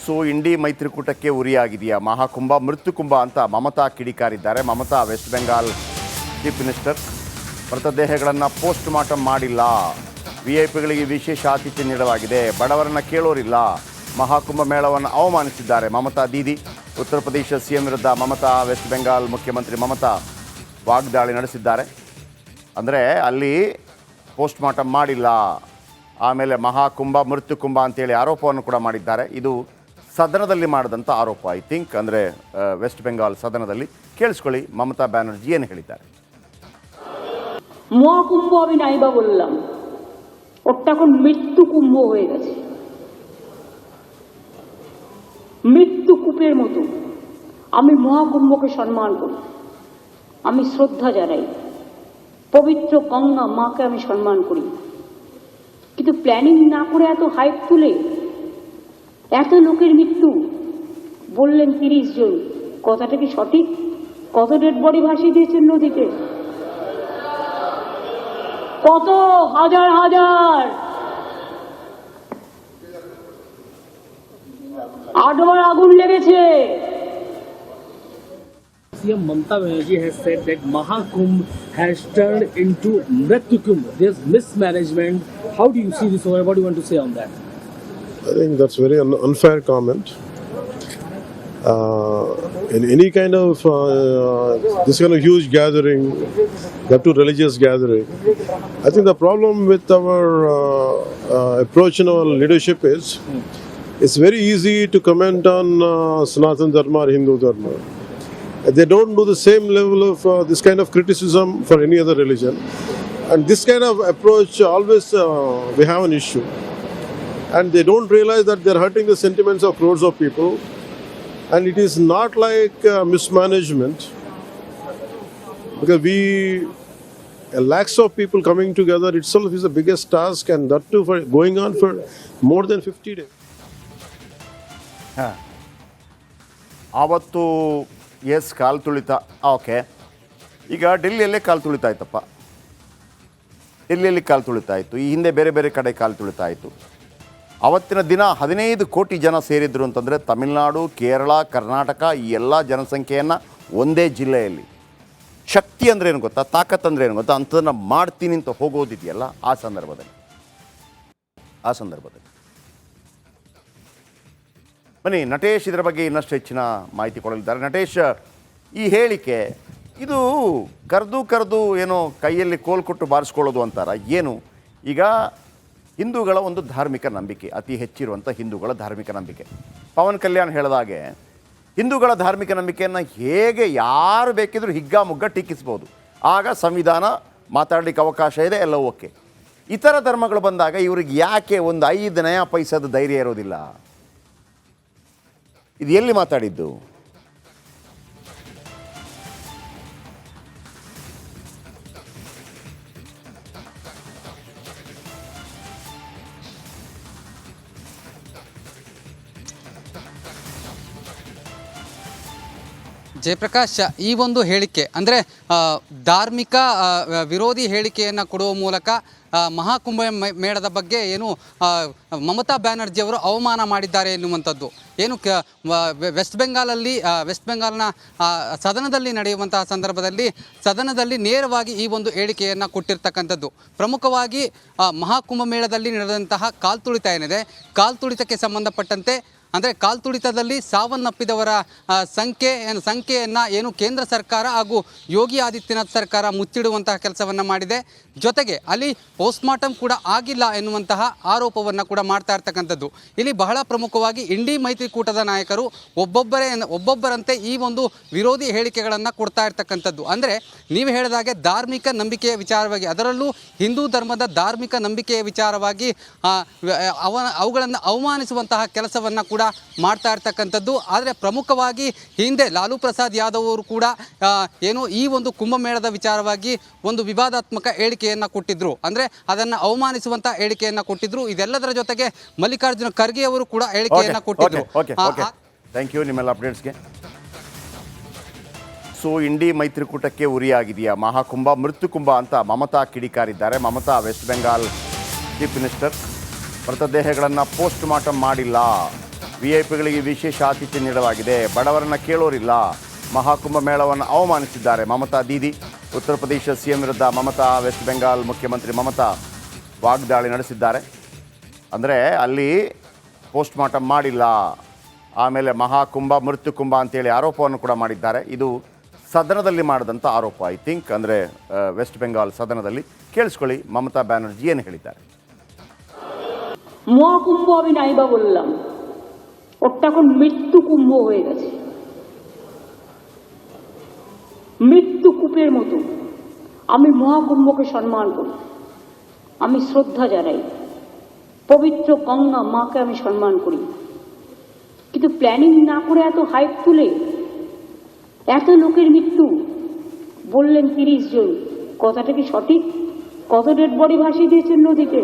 So ಇಂಡಿ ಮೈತ್ರಿಕೂಟಕ್ಕೆ ಉರಿಯಾಗಿದೆಯಾ ಮಹಾಕುಂಭ ಮೃತ್ಯುಕುಂಭ ಅಂತ ಮಮತಾ ಕಿಡಿಕಾರಿದ್ದಾರೆ. Mamata west Bengal chief minister ಮೃತದೇಹಗಳನ್ನು ಪೋಸ್ಟ್ ಮಾರ್ಟಮ್ ಮಾಡಿಲ್ಲ, ವಿಐಪಿಗಳಿಗೆ ವಿಶೇಷ ಆತಿಥ್ಯ ನೀಡಲಾಗಿದೆ, ಬಡವರನ್ನು ಕೇಳೋರಿಲ್ಲ, ಮಹಾಕುಂಭ ಮೇಳವನ್ನು ಅವಮಾನಿಸಿದ್ದಾರೆ ಮಮತಾ ದೀದಿ. ಉತ್ತರ ಪ್ರದೇಶ ಸಿಎಂ ವಿರುದ್ಧ ಮಮತಾ ವೆಸ್ಟ್ ಬೆಂಗಾಲ್ ಮುಖ್ಯಮಂತ್ರಿ ಮಮತಾ ವಾಗ್ದಾಳಿ ನಡೆಸಿದ್ದಾರೆ. ಅಂದರೆ ಅಲ್ಲಿ ಪೋಸ್ಟ್ ಮಾರ್ಟಮ್ ಮಾಡಿಲ್ಲ, ಆಮೇಲೆ ಮಹಾಕುಂಭ ಮೃತ್ಯುಕುಂಭ ಅಂತೇಳಿ ಆರೋಪವನ್ನು ಕೂಡ ಮಾಡಿದ್ದಾರೆ. ಇದು ಸದನದಲ್ಲಿ ಮಾಡಿದಂಥ ಆರೋಪ ಐ ಥಿಂಕ್, ಅಂದರೆ ವೆಸ್ಟ್ ಬೆಂಗಾಲ್ ಸದನದಲ್ಲಿ. ಕೇಳಿಸ್ಕೊಳ್ಳಿ ಮಮತಾ ಬ್ಯಾನರ್ಜಿ ಏನು ಹೇಳಿದ್ದಾರೆ. মহাকুম্ভ আমি নাইবা বললাম, ওটা এখন মৃত্যু কুম্ভ হয়ে গেছে, মৃত্যু কূপের মতো। আমি মহাকুম্ভকে সম্মান করি, আমি শ্রদ্ধা জানাই, পবিত্র গঙ্গা মাকে আমি সম্মান করি, কিন্তু প্ল্যানিং না করে এত হাইপ তুলে এত লোকের মৃত্যু বললেন 30 জন, কথাটা কি সঠিক? কত ডেড বডি ভাসিয়ে দিয়েছেন নদীতে, কত হাজার হাজার, 8 বার আগুন লেগেছে। CM Mamata Banerjee has said that Mahakumbh has turned into Mrityu-kumbh. There's mismanagement. How do you see this? What do you want to say on that? I think that's very unfair comment. In any kind of this kind of huge gathering, that too religious gathering, I think the problem with our approach in our leadership is it's very easy to comment on Sanatana Dharma or Hindu Dharma. They don't do the same level of this kind of criticism for any other religion, and this kind of approach always we have an issue, and they don't realize that they're hurting the sentiments of crores of people. And it is not like mismanagement, because lakhs of people coming together itself is the biggest task, and that too for going on for more than 50 days. ಆವತ್ತು S ಕಾಲು ತುಳಿತ, okay. ಈಗ ಡೆಲ್ಲಿಯಲ್ಲೇ ಕಾಲು ತುಳಿತಾ ಇತ್ತಪ್ಪ, ಡೆಲ್ಲಿಯಲ್ಲಿ ಕಾಲು ತುಳಿತಾ ಇತ್ತು, ಈ ಹಿಂದೆ ಬೇರೆ ಬೇರೆ ಕಡೆ ಕಾಲು ತುಳಿತಾ ಇತ್ತು. ಅವತ್ತಿನ ದಿನ 15 ಕೋಟಿ ಜನ ಸೇರಿದ್ರು ಅಂತಂದರೆ ತಮಿಳುನಾಡು, ಕೇರಳ, ಕರ್ನಾಟಕ ಈ ಎಲ್ಲ ಜನಸಂಖ್ಯೆಯನ್ನು ಒಂದೇ ಜಿಲ್ಲೆಯಲ್ಲಿ. ಶಕ್ತಿ ಅಂದರೆ ಏನು ಗೊತ್ತಾ, ತಾಕತ್ ಅಂದರೆ ಏನು ಗೊತ್ತಾ, ಅಂಥದನ್ನು ಮಾಡ್ತೀನಿ ಅಂತ ಹೋಗೋದಿದೆಯಲ್ಲ, ಆ ಸಂದರ್ಭದಲ್ಲಿ ಬನ್ನಿ ನಟೇಶ್ ಇದರ ಬಗ್ಗೆ ಇನ್ನಷ್ಟು ಹೆಚ್ಚಿನ ಮಾಹಿತಿ ಕೊಡಲಿದ್ದಾರೆ. ನಟೇಶ್, ಈ ಹೇಳಿಕೆ ಇದು ಕರೆದು ಏನೋ ಕೈಯಲ್ಲಿ ಕೋಲ್ ಕೊಟ್ಟು ಬಾರಿಸ್ಕೊಳ್ಳೋದು ಅಂತಾರ ಏನು? ಈಗ ಹಿಂದೂಗಳ ಒಂದು ಧಾರ್ಮಿಕ ನಂಬಿಕೆ, ಅತಿ ಹೆಚ್ಚಿರುವಂಥ ಹಿಂದೂಗಳ ಧಾರ್ಮಿಕ ನಂಬಿಕೆ. ಪವನ್ ಕಲ್ಯಾಣ್ ಹೇಳಿದಾಗೆ ಹಿಂದೂಗಳ ಧಾರ್ಮಿಕ ನಂಬಿಕೆಯನ್ನು ಹೇಗೆ ಯಾರು ಬೇಕಿದ್ರೂ ಹಿಗ್ಗಾಮುಗ್ಗ ಟೀಕಿಸ್ಬೋದು, ಆಗ ಸಂವಿಧಾನ ಮಾತಾಡಲಿಕ್ಕೆ ಅವಕಾಶ ಇದೆ, ಎಲ್ಲ ಓಕೆ. ಇತರ ಧರ್ಮಗಳು ಬಂದಾಗ ಇವ್ರಿಗೆ ಯಾಕೆ ಒಂದು 5 ನಯಾ ಪೈಸದ ಧೈರ್ಯ ಇರೋದಿಲ್ಲ? ಇದು ಎಲ್ಲಿ ಮಾತಾಡಿದ್ದು? ಜಯಪ್ರಕಾಶ್, ಈ ಒಂದು ಹೇಳಿಕೆ ಅಂದರೆ ಧಾರ್ಮಿಕ ವಿರೋಧಿ ಹೇಳಿಕೆಯನ್ನು ಕೊಡುವ ಮೂಲಕ ಮಹಾಕುಂಭ ಮೇಳದ ಬಗ್ಗೆ ಏನು ಮಮತಾ ಬ್ಯಾನರ್ಜಿಯವರು ಅವಮಾನ ಮಾಡಿದ್ದಾರೆ ಎನ್ನುವಂಥದ್ದು ಏನು ವೆಸ್ಟ್ ಬೆಂಗಾಲ್ನ ಸದನದಲ್ಲಿ ನಡೆಯುವಂತಹ ಸಂದರ್ಭದಲ್ಲಿ ಸದನದಲ್ಲಿ ನೇರವಾಗಿ ಈ ಒಂದು ಹೇಳಿಕೆಯನ್ನು ಕೊಟ್ಟಿರ್ತಕ್ಕಂಥದ್ದು. ಪ್ರಮುಖವಾಗಿ ಮಹಾಕುಂಭ ಮೇಳದಲ್ಲಿ ನಡೆದಂತಹ ಕಾಲ್ತುಳಿತ ಏನಿದೆ, ಕಾಲ್ತುಳಿತಕ್ಕೆ ಸಂಬಂಧಪಟ್ಟಂತೆ ಅಂದರೆ ಕಾಲ್ತುಳಿತದಲ್ಲಿ ಸಾವನ್ನಪ್ಪಿದವರ ಸಂಖ್ಯೆಯನ್ನು ಏನು ಕೇಂದ್ರ ಸರ್ಕಾರ ಹಾಗೂ ಯೋಗಿ ಆದಿತ್ಯನಾಥ್ ಸರ್ಕಾರ ಮುಚ್ಚಿಡುವಂತಹ ಕೆಲಸವನ್ನು ಮಾಡಿದೆ. ಜೊತೆಗೆ ಅಲ್ಲಿ ಪೋಸ್ಟ್ಮಾರ್ಟಮ್ ಕೂಡ ಆಗಿಲ್ಲ ಎನ್ನುವಂತಹ ಆರೋಪವನ್ನು ಕೂಡ ಮಾಡ್ತಾ ಇರ್ತಕ್ಕಂಥದ್ದು. ಇಲ್ಲಿ ಬಹಳ ಪ್ರಮುಖವಾಗಿ ಇಂಡಿ ಮೈತ್ರಿಕೂಟದ ನಾಯಕರು ಒಬ್ಬೊಬ್ಬರಂತೆ ಈ ಒಂದು ವಿರೋಧಿ ಹೇಳಿಕೆಗಳನ್ನು ಕೊಡ್ತಾ ಇರ್ತಕ್ಕಂಥದ್ದು. ಅಂದರೆ ನೀವು ಹೇಳಿದಾಗೆ ಧಾರ್ಮಿಕ ನಂಬಿಕೆಯ ವಿಚಾರವಾಗಿ, ಅದರಲ್ಲೂ ಹಿಂದೂ ಧರ್ಮದ ಧಾರ್ಮಿಕ ನಂಬಿಕೆಯ ವಿಚಾರವಾಗಿ ಅವುಗಳನ್ನು ಅವಮಾನಿಸುವಂತಹ ಕೆಲಸವನ್ನು ಕೂಡ ಮಾಡ್ತಾ ಇರ್ತಕ್ಕಂಥದ್ದು. ಆದರೆ ಪ್ರಮುಖವಾಗಿ ಹಿಂದೆ ಲಾಲೂ ಪ್ರಸಾದ್ ಯಾದವ್ ಅವರು ಕೂಡ ಏನು ಈ ಒಂದು ಕುಂಭಮೇಳದ ವಿಚಾರವಾಗಿ ಒಂದು ವಿವಾದಾತ್ಮಕ ಹೇಳಿಕೆಯನ್ನು ಕೊಟ್ಟಿದ್ರು, ಅಂದರೆ ಅದನ್ನು ಅವಮಾನಿಸುವಂಥ ಹೇಳಿಕೆಯನ್ನು ಕೊಟ್ಟಿದ್ರು. ಇದೆಲ್ಲದರ ಜೊತೆಗೆ ಮಲ್ಲಿಕಾರ್ಜುನ ಖರ್ಗೆ ಅವರು ಕೂಡ ಹೇಳಿಕೆಯನ್ನು ಕೊಟ್ಟಿದ್ರು. ಥ್ಯಾಂಕ್ ಯು ನಿಮ್ಮೆಲ್ಲ ಅಪ್ಡೇಟ್ಸ್ಗೆ. ಸೊ ಇಂಡಿ ಮೈತ್ರಿಕೂಟಕ್ಕೆ ಉರಿಯಾಗಿದೆಯಾ ಮಹಾಕುಂಭ ಮೃತ್ಯುಕುಂಭ ಅಂತ ಮಮತಾ ಕಿಡಿಕಾರಿದ್ದಾರೆ. Mamata west Bengal chief minister ಮೃತದೇಹಗಳನ್ನು ಪೋಸ್ಟ್ ಮಾರ್ಟಮ್ ಮಾಡಿಲ್ಲ, ವಿಐಪಿಗಳಿಗೆ ವಿಶೇಷ ಆತಿಥ್ಯ ನೀಡಲಾಗಿದೆ. ಬಡವರನ್ನ ಕೇಳೋರಿಲ್ಲ. ಮಹಾಕುಂಭ ಮೇಳವನ್ನು ಅವಮಾನಿಸಿದ್ದಾರೆ ಮಮತಾ ದೀದಿ. ಉತ್ತರ ಪ್ರದೇಶ ಸಿಎಂ ವಿರುದ್ಧ ಮಮತಾ, ವೆಸ್ಟ್ ಬೆಂಗಾಲ್ ಮುಖ್ಯಮಂತ್ರಿ ಮಮತಾ ವಾಗ್ದಾಳಿ ನಡೆಸಿದ್ದಾರೆ. ಅಂದರೆ ಅಲ್ಲಿ ಪೋಸ್ಟ್ ಮಾರ್ಟಮ್ ಮಾಡಿಲ್ಲ, ಆಮೇಲೆ ಮಹಾಕುಂಭ ಮೃತ್ಯುಕುಂಭ ಅಂತೇಳಿ ಆರೋಪವನ್ನು ಕೂಡ ಮಾಡಿದ್ದಾರೆ. ಇದು ಸದನದಲ್ಲಿ ಮಾಡಿದಂಥ ಆರೋಪ ಐ ಥಿಂಕ್, ಅಂದರೆ ವೆಸ್ಟ್ ಬೆಂಗಾಲ್ ಸದನದಲ್ಲಿ. ಕೇಳಿಸ್ಕೊಳ್ಳಿ ಮಮತಾ ಬ್ಯಾನರ್ಜಿ ಏನು ಹೇಳಿದ್ದಾರೆ. মহাকুম্ভ আমি নাইবা বললাম, ওটা এখন মৃত্যু কুম্ভ হয়ে গেছে। মৃত্যু কূপের মতো আমি মহাকুম্ভকে সম্মান করি, আমি শ্রদ্ধা জানাই, পবিত্র গঙ্গা মাকে আমি সম্মান করি। কিন্তু প্ল্যানিং না করে এত হাইপ তুলে এত লোকের মৃত্যু বললেন 30 জন, কথাটা কি সঠিক? কত ডেড বডি ভাসিয়ে দিয়েছেন নদীতে?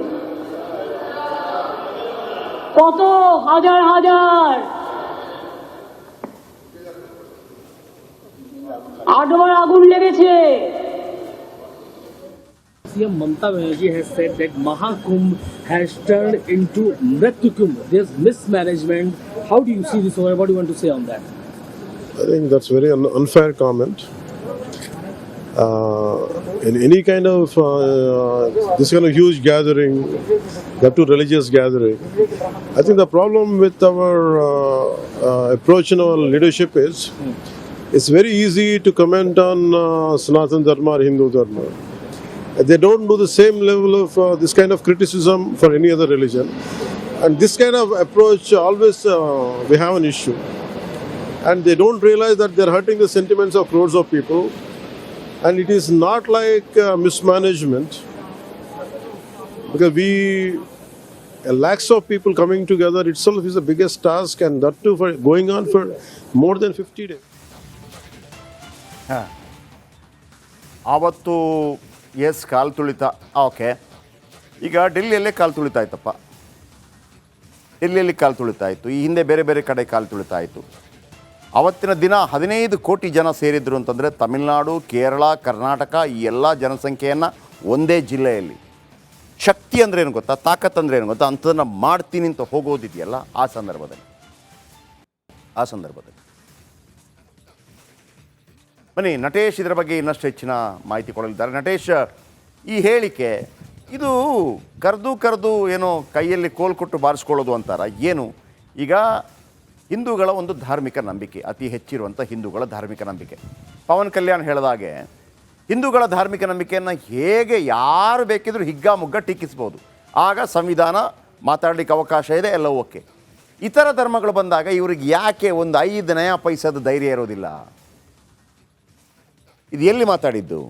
কত হাজার হাজার 8 বার আগুন লেগেছে। CM Mamata Banerjee has said that Mahakumbh has turned into Mrityu-kumbh. There's mismanagement. How do you see this? What do you want to say on that? I think that's very unfair comment. In any kind of this kind of huge gathering, that too religious gathering, I think the problem with our approach in our leadership is it's very easy to comment on Sanatana Dharma or Hindu Dharma. They don't do the same level of this kind of criticism for any other religion, and this kind of approach always we have an issue, and they don't realize that they're hurting the sentiments of crores of people. And it is not like mismanagement, because lakhs of people coming together itself is the biggest task, and that too for going on for more than 50 days. ಆವತ್ತು ಕಾಲು ತುಳಿತ, okay. ಈಗ ಡೆಲ್ಲಿಯಲ್ಲೇ ಕಾಲು ತುಳಿತಾ ಇತ್ತಪ್ಪ, ಡೆಲ್ಲಿಯಲ್ಲಿ ಕಾಲು ತುಳಿತಾ ಇತ್ತು. ಈ ಹಿಂದೆ ಬೇರೆ ಬೇರೆ ಕಡೆ ಕಾಲು ತುಳಿತಾ ಇತ್ತು. ಅವತ್ತಿನ ದಿನ 15 ಕೋಟಿ ಜನ ಸೇರಿದ್ರು ಅಂತಂದರೆ ತಮಿಳುನಾಡು, ಕೇರಳ, ಕರ್ನಾಟಕ ಈ ಎಲ್ಲ ಜನಸಂಖ್ಯೆಯನ್ನು ಒಂದೇ ಜಿಲ್ಲೆಯಲ್ಲಿ. ಶಕ್ತಿ ಅಂದರೆ ಏನು ಗೊತ್ತಾ, ತಾಕತ್ ಅಂದರೆ ಏನು ಗೊತ್ತಾ, ಅಂಥದನ್ನು ಮಾಡ್ತೀನಿ ಅಂತ ಹೋಗೋದಿದೆಯಲ್ಲ, ಆ ಸಂದರ್ಭದಲ್ಲಿ ಬನ್ನಿ ನಟೇಶ್ ಇದರ ಬಗ್ಗೆ ಇನ್ನಷ್ಟು ಹೆಚ್ಚಿನ ಮಾಹಿತಿ ಕೊಡಲಿದ್ದಾರೆ. ನಟೇಶ್, ಈ ಹೇಳಿಕೆ ಇದು ಕರೆದು ಏನೋ ಕೈಯಲ್ಲಿ ಕೋಲ್ ಕೊಟ್ಟು ಬಾರಿಸ್ಕೊಳ್ಳೋದು ಅಂತಾರ ಏನು? ಈಗ ಹಿಂದೂಗಳ ಒಂದು ಧಾರ್ಮಿಕ ನಂಬಿಕೆ, ಅತಿ ಹೆಚ್ಚಿರುವಂಥ ಹಿಂದೂಗಳ ಧಾರ್ಮಿಕ ನಂಬಿಕೆ. ಪವನ್ ಕಲ್ಯಾಣ್ ಹೇಳಿದಾಗೆ ಹಿಂದೂಗಳ ಧಾರ್ಮಿಕ ನಂಬಿಕೆಯನ್ನು ಹೇಗೆ ಯಾರು ಬೇಕಿದ್ರೂ ಹಿಗ್ಗಾಮುಗ್ಗ ಟೀಕಿಸ್ಬೋದು. ಆಗ ಸಂವಿಧಾನ ಮಾತಾಡಲಿಕ್ಕೆ ಅವಕಾಶ ಇದೆ, ಎಲ್ಲ ಓಕೆ. ಇತರ ಧರ್ಮಗಳು ಬಂದಾಗ ಇವ್ರಿಗೆ ಯಾಕೆ ಒಂದು 5 ನಯಾ ಪೈಸದ ಧೈರ್ಯ ಇರೋದಿಲ್ಲ? ಇದು ಎಲ್ಲಿ ಮಾತಾಡಿದ್ದು?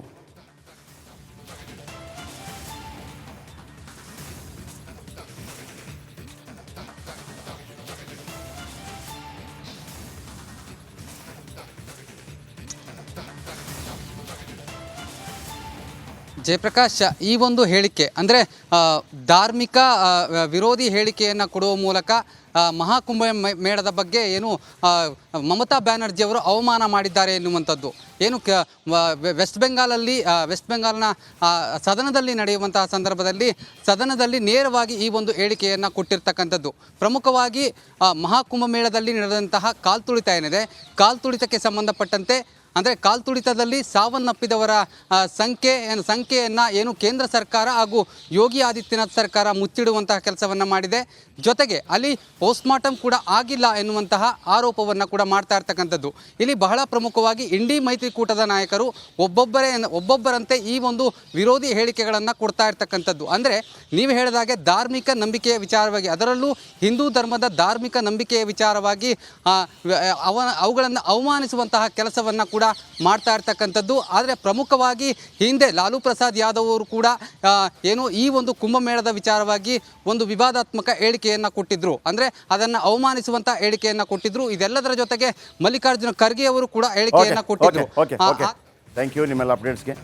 ಜಯಪ್ರಕಾಶ್, ಈ ಒಂದು ಹೇಳಿಕೆ ಅಂದರೆ ಧಾರ್ಮಿಕ ವಿರೋಧಿ ಹೇಳಿಕೆಯನ್ನು ಕೊಡುವ ಮೂಲಕ ಮಹಾಕುಂಭ ಮೇಳದ ಬಗ್ಗೆ ಏನು ಮಮತಾ ಬ್ಯಾನರ್ಜಿ ಅವರು ಅವಮಾನ ಮಾಡಿದ್ದಾರೆ ಎನ್ನುವಂಥದ್ದು ಏನು ವೆಸ್ಟ್ ಬೆಂಗಾಲ್ನ ಸದನದಲ್ಲಿ ನಡೆಯುವಂತಹ ಸಂದರ್ಭದಲ್ಲಿ ಸದನದಲ್ಲಿ ನೇರವಾಗಿ ಈ ಒಂದು ಹೇಳಿಕೆಯನ್ನು ಕೊಟ್ಟಿರ್ತಕ್ಕಂಥದ್ದು. ಪ್ರಮುಖವಾಗಿ ಮಹಾಕುಂಭ ಮೇಳದಲ್ಲಿ ನಡೆದಂತಹ ಕಾಲ್ತುಳಿತ ಏನಿದೆ, ಕಾಲ್ತುಳಿತಕ್ಕೆ ಸಂಬಂಧಪಟ್ಟಂತೆ ಅಂದರೆ ಕಾಲ್ತುಳಿತದಲ್ಲಿ ಸಾವನ್ನಪ್ಪಿದವರ ಸಂಖ್ಯೆಯನ್ನು ಏನು ಕೇಂದ್ರ ಸರ್ಕಾರ ಹಾಗೂ ಯೋಗಿ ಆದಿತ್ಯನಾಥ್ ಸರ್ಕಾರ ಮುಚ್ಚಿಡುವಂತಹ ಕೆಲಸವನ್ನು ಮಾಡಿದೆ. ಜೊತೆಗೆ ಅಲ್ಲಿ ಪೋಸ್ಟ್ಮಾರ್ಟಮ್ ಕೂಡ ಆಗಿಲ್ಲ ಎನ್ನುವಂತಹ ಆರೋಪವನ್ನು ಕೂಡ ಮಾಡ್ತಾ ಇರ್ತಕ್ಕಂಥದ್ದು. ಇಲ್ಲಿ ಬಹಳ ಪ್ರಮುಖವಾಗಿ ಇಂಡಿ ಮೈತ್ರಿಕೂಟದ ನಾಯಕರು ಒಬ್ಬೊಬ್ಬರಂತೆ ಈ ಒಂದು ವಿರೋಧಿ ಹೇಳಿಕೆಗಳನ್ನು ಕೊಡ್ತಾ ಇರ್ತಕ್ಕಂಥದ್ದು. ಅಂದರೆ ನೀವು ಹೇಳಿದಾಗೆ ಧಾರ್ಮಿಕ ನಂಬಿಕೆಯ ವಿಚಾರವಾಗಿ, ಅದರಲ್ಲೂ ಹಿಂದೂ ಧರ್ಮದ ಧಾರ್ಮಿಕ ನಂಬಿಕೆಯ ವಿಚಾರವಾಗಿ ಅವುಗಳನ್ನು ಅವಮಾನಿಸುವಂತಹ ಕೆಲಸವನ್ನು ಕೂಡ ಮಾಡ್ತಾ ಇರ್ತಕ್ಕಂಥದ್ದು. ಆದರೆ ಪ್ರಮುಖವಾಗಿ ಹಿಂದೆ ಲಾಲು ಪ್ರಸಾದ್ ಯಾದವ್ ಅವರು ಕೂಡ ಏನು ಈ ಒಂದು ಕುಂಭಮೇಳದ ವಿಚಾರವಾಗಿ ಒಂದು ವಿವಾದಾತ್ಮಕ ಹೇಳಿಕೆಯನ್ನು ಕೊಟ್ಟಿದ್ರು, ಅಂದರೆ ಅದನ್ನು ಅವಮಾನಿಸುವಂಥ ಹೇಳಿಕೆಯನ್ನು ಕೊಟ್ಟಿದ್ರು. ಇದೆಲ್ಲದರ ಜೊತೆಗೆ ಮಲ್ಲಿಕಾರ್ಜುನ ಖರ್ಗೆ ಅವರು ಕೂಡ ಹೇಳಿಕೆಯನ್ನು ಕೊಟ್ಟಿದ್ರು. ಥ್ಯಾಂಕ್ ಯು ನಿಮ್ಮೆಲ್ಲ ಅಪ್ಡೇಟ್ಸ್ಗೆ.